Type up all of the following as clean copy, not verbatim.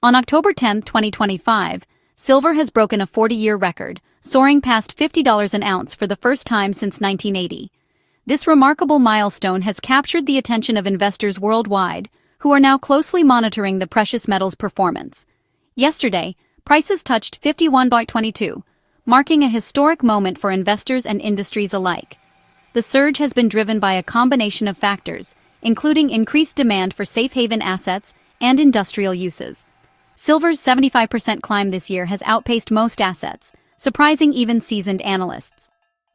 On October 10, 2025, silver has broken a 40-year record, soaring past $50 an ounce for the first time since 1980. This remarkable milestone has captured the attention of investors worldwide, who are now closely monitoring the precious metal's performance. Yesterday, prices touched $51.22, marking a historic moment for investors and industries alike. The surge has been driven by a combination of factors, including increased demand for safe haven assets and industrial uses. Silver's 75% climb this year has outpaced most assets, surprising even seasoned analysts.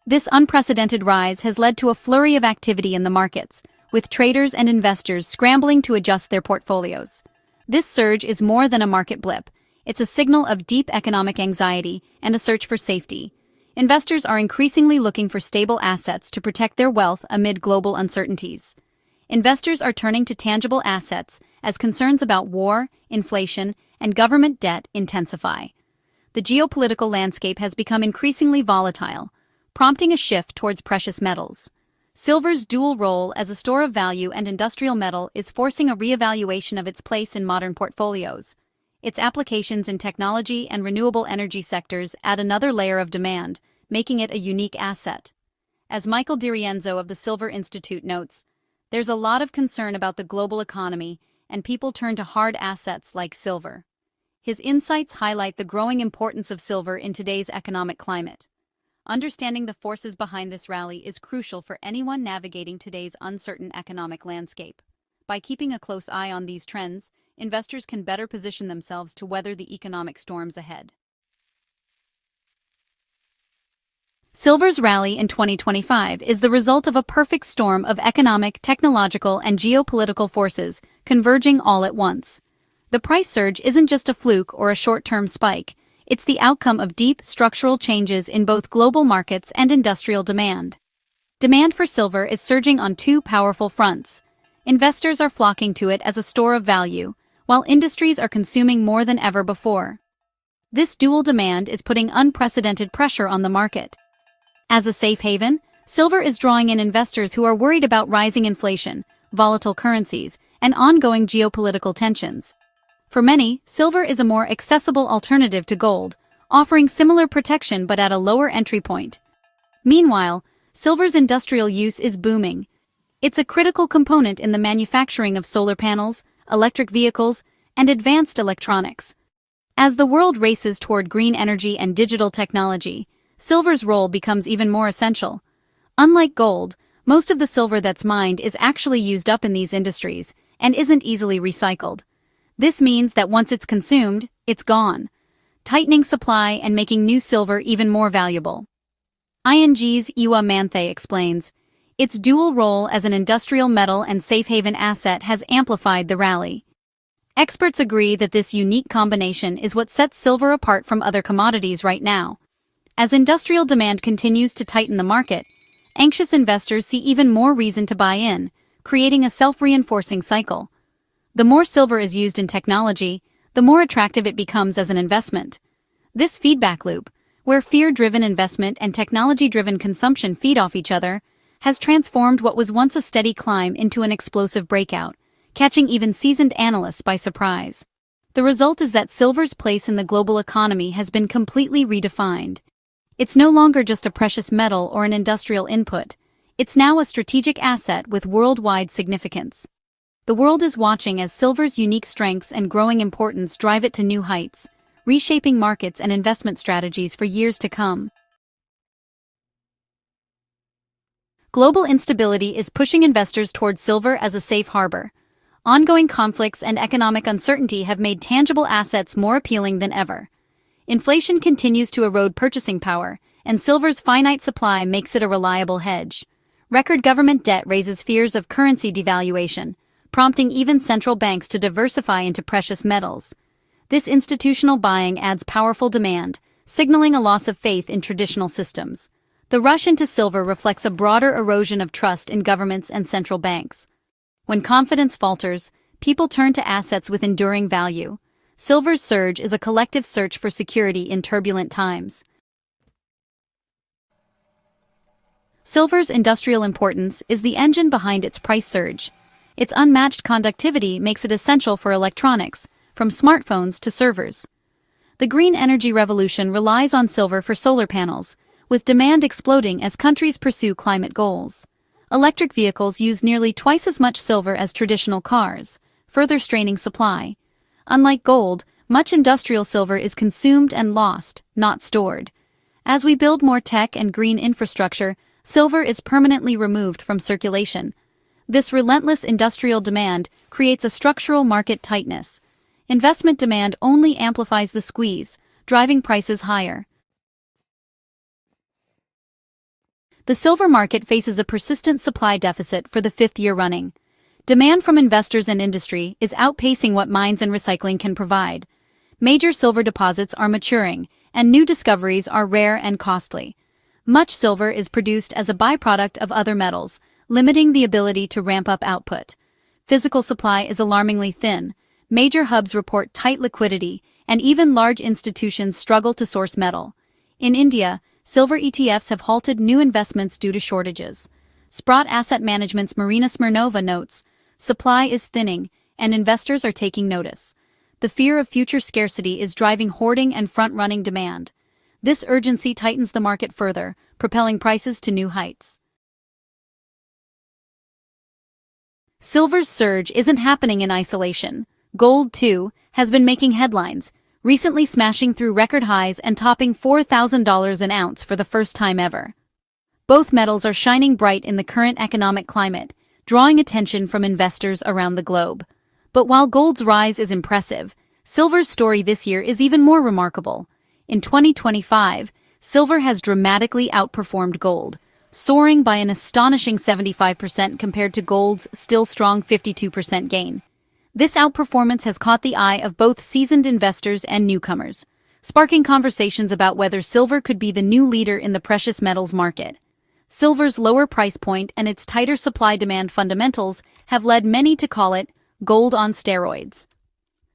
This unprecedented rise has led to a flurry of activity in the markets, with traders and investors scrambling to adjust their portfolios. This surge is more than a market blip. It's a signal of deep economic anxiety and a search for safety. Investors are increasingly looking for stable assets to protect their wealth amid global uncertainties. Investors are turning to tangible assets as concerns about war, inflation, and government debt intensify. The geopolitical landscape has become increasingly volatile, prompting a shift towards precious metals. Silver's dual role as a store of value and industrial metal is forcing a reevaluation of its place in modern portfolios. Its applications in technology and renewable energy sectors add another layer of demand, making it a unique asset. As Michael DiRienzo of the Silver Institute notes, there's a lot of concern about the global economy, and people turn to hard assets like silver. His insights highlight the growing importance of silver in today's economic climate. Understanding the forces behind this rally is crucial for anyone navigating today's uncertain economic landscape. By keeping a close eye on these trends, investors can better position themselves to weather the economic storms ahead. Silver's rally in 2025 is the result of a perfect storm of economic, technological, and geopolitical forces converging all at once. The price surge isn't just a fluke or a short-term spike. It's the outcome of deep structural changes in both global markets and industrial demand. Demand for silver is surging on two powerful fronts. Investors are flocking to it as a store of value, while industries are consuming more than ever before. This dual demand is putting unprecedented pressure on the market. As a safe haven, silver is drawing in investors who are worried about rising inflation, volatile currencies, and ongoing geopolitical tensions. For many, silver is a more accessible alternative to gold, offering similar protection but at a lower entry point. Meanwhile, silver's industrial use is booming. It's a critical component in the manufacturing of solar panels, electric vehicles, and advanced electronics. As the world races toward green energy and digital technology, silver's role becomes even more essential. Unlike gold, most of the silver that's mined is actually used up in these industries and isn't easily recycled. This means that once it's consumed, it's gone, tightening supply and making new silver even more valuable. ING's Ewa Manthe explains, its dual role as an industrial metal and safe haven asset has amplified the rally. Experts agree that this unique combination is what sets silver apart from other commodities right now. As industrial demand continues to tighten the market, anxious investors see even more reason to buy in, creating a self-reinforcing cycle. The more silver is used in technology, the more attractive it becomes as an investment. This feedback loop, where fear-driven investment and technology-driven consumption feed off each other, has transformed what was once a steady climb into an explosive breakout, catching even seasoned analysts by surprise. The result is that silver's place in the global economy has been completely redefined. It's no longer just a precious metal or an industrial input. It's now a strategic asset with worldwide significance. The world is watching as silver's unique strengths and growing importance drive it to new heights, reshaping markets and investment strategies for years to come. Global instability is pushing investors toward silver as a safe harbor. Ongoing conflicts and economic uncertainty have made tangible assets more appealing than ever. Inflation continues to erode purchasing power, and silver's finite supply makes it a reliable hedge. Record government debt raises fears of currency devaluation, prompting even central banks to diversify into precious metals. This institutional buying adds powerful demand, signaling a loss of faith in traditional systems. The rush into silver reflects a broader erosion of trust in governments and central banks. When confidence falters, people turn to assets with enduring value. Silver's surge is a collective search for security in turbulent times. Silver's industrial importance is the engine behind its price surge. Its unmatched conductivity makes it essential for electronics, from smartphones to servers. The green energy revolution relies on silver for solar panels, with demand exploding as countries pursue climate goals. Electric vehicles use nearly twice as much silver as traditional cars, further straining supply. Unlike gold, much industrial silver is consumed and lost, not stored. As we build more tech and green infrastructure, silver is permanently removed from circulation. This relentless industrial demand creates a structural market tightness. Investment demand only amplifies the squeeze, driving prices higher. The silver market faces a persistent supply deficit for the fifth year running. Demand from investors and industry is outpacing what mines and recycling can provide. Major silver deposits are maturing, and new discoveries are rare and costly. Much silver is produced as a byproduct of other metals, limiting the ability to ramp up output. Physical supply is alarmingly thin. Major hubs report tight liquidity, and even large institutions struggle to source metal. In India, silver ETFs have halted new investments due to shortages. Sprott Asset Management's Marina Smirnova notes, supply is thinning, and investors are taking notice. The fear of future scarcity is driving hoarding and front-running demand. This urgency tightens the market further, propelling prices to new heights. Silver's surge isn't happening in isolation. Gold, too, has been making headlines, recently smashing through record highs and topping $4,000 an ounce for the first time ever. Both metals are shining bright in the current economic climate, drawing attention from investors around the globe. But while gold's rise is impressive, silver's story this year is even more remarkable. In 2025, silver has dramatically outperformed gold, soaring by an astonishing 75% compared to gold's still strong 52% gain. This outperformance has caught the eye of both seasoned investors and newcomers, sparking conversations about whether silver could be the new leader in the precious metals market. Silver's lower price point and its tighter supply-demand fundamentals have led many to call it gold on steroids.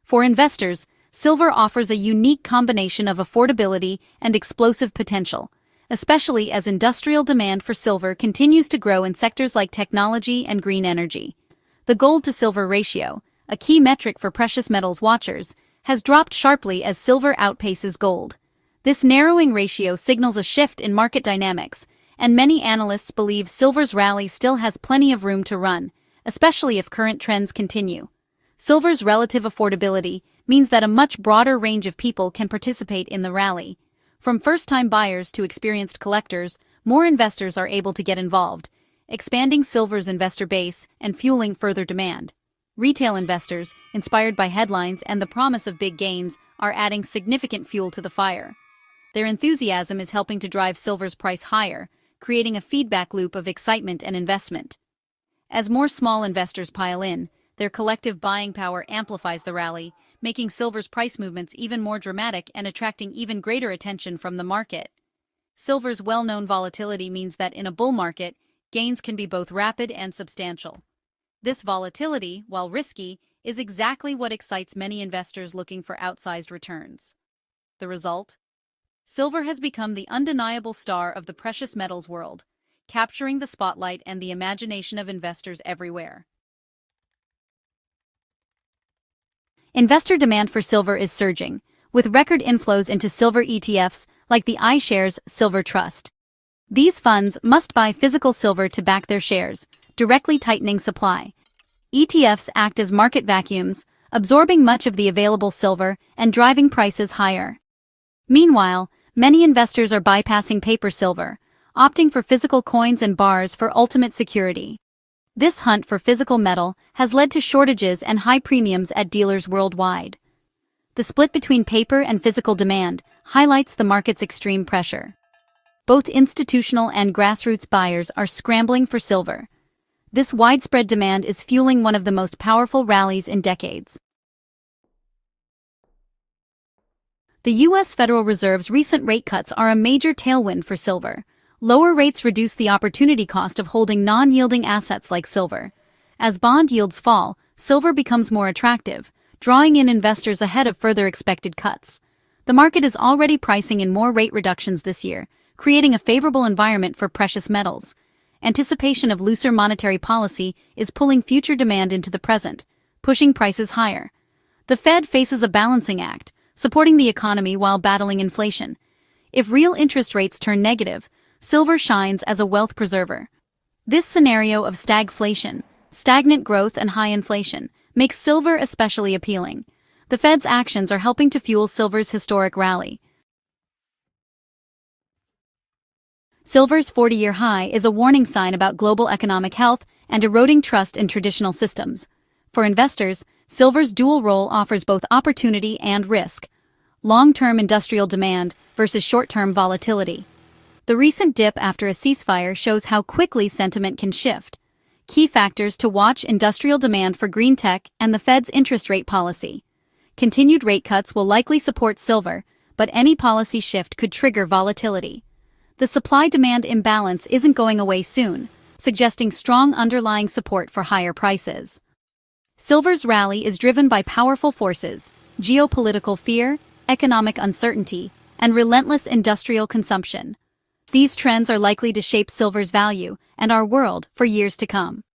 For investors, silver offers a unique combination of affordability and explosive potential, especially as industrial demand for silver continues to grow in sectors like technology and green energy. The gold-to-silver ratio, a key metric for precious metals watchers, has dropped sharply as silver outpaces gold. This narrowing ratio signals a shift in market dynamics, and many analysts believe silver's rally still has plenty of room to run, especially if current trends continue. Silver's relative affordability means that a much broader range of people can participate in the rally. From first-time buyers to experienced collectors, more investors are able to get involved, expanding silver's investor base and fueling further demand. Retail investors, inspired by headlines and the promise of big gains, are adding significant fuel to the fire. Their enthusiasm is helping to drive silver's price higher, creating a feedback loop of excitement and investment. As more small investors pile in, their collective buying power amplifies the rally, making silver's price movements even more dramatic and attracting even greater attention from the market. Silver's well-known volatility means that in a bull market, gains can be both rapid and substantial. This volatility, while risky, is exactly what excites many investors looking for outsized returns. The result? Silver has become the undeniable star of the precious metals world, capturing the spotlight and the imagination of investors everywhere. Investor demand for silver is surging, with record inflows into silver ETFs like the iShares Silver Trust. These funds must buy physical silver to back their shares, directly tightening supply. ETFs act as market vacuums, absorbing much of the available silver and driving prices higher. Meanwhile, many investors are bypassing paper silver, opting for physical coins and bars for ultimate security. This hunt for physical metal has led to shortages and high premiums at dealers worldwide. The split between paper and physical demand highlights the market's extreme pressure. Both institutional and grassroots buyers are scrambling for silver. This widespread demand is fueling one of the most powerful rallies in decades. The U.S. Federal Reserve's recent rate cuts are a major tailwind for silver. Lower rates reduce the opportunity cost of holding non-yielding assets like silver. As bond yields fall, silver becomes more attractive, drawing in investors ahead of further expected cuts. The market is already pricing in more rate reductions this year, creating a favorable environment for precious metals. Anticipation of looser monetary policy is pulling future demand into the present, pushing prices higher. The Fed faces a balancing act, supporting the economy while battling inflation. If real interest rates turn negative, silver shines as a wealth preserver. This scenario of stagflation, stagnant growth and high inflation, makes silver especially appealing. The Fed's actions are helping to fuel silver's historic rally. Silver's 40-year high is a warning sign about global economic health and eroding trust in traditional systems. For investors, silver's dual role offers both opportunity and risk. Long-term industrial demand versus short-term volatility. The recent dip after a ceasefire shows how quickly sentiment can shift. Key factors to watch: industrial demand for green tech and the Fed's interest rate policy. Continued rate cuts will likely support silver, but any policy shift could trigger volatility. The supply-demand imbalance isn't going away soon, suggesting strong underlying support for higher prices. Silver's rally is driven by powerful forces: geopolitical fear, economic uncertainty, and relentless industrial consumption. These trends are likely to shape silver's value and our world for years to come.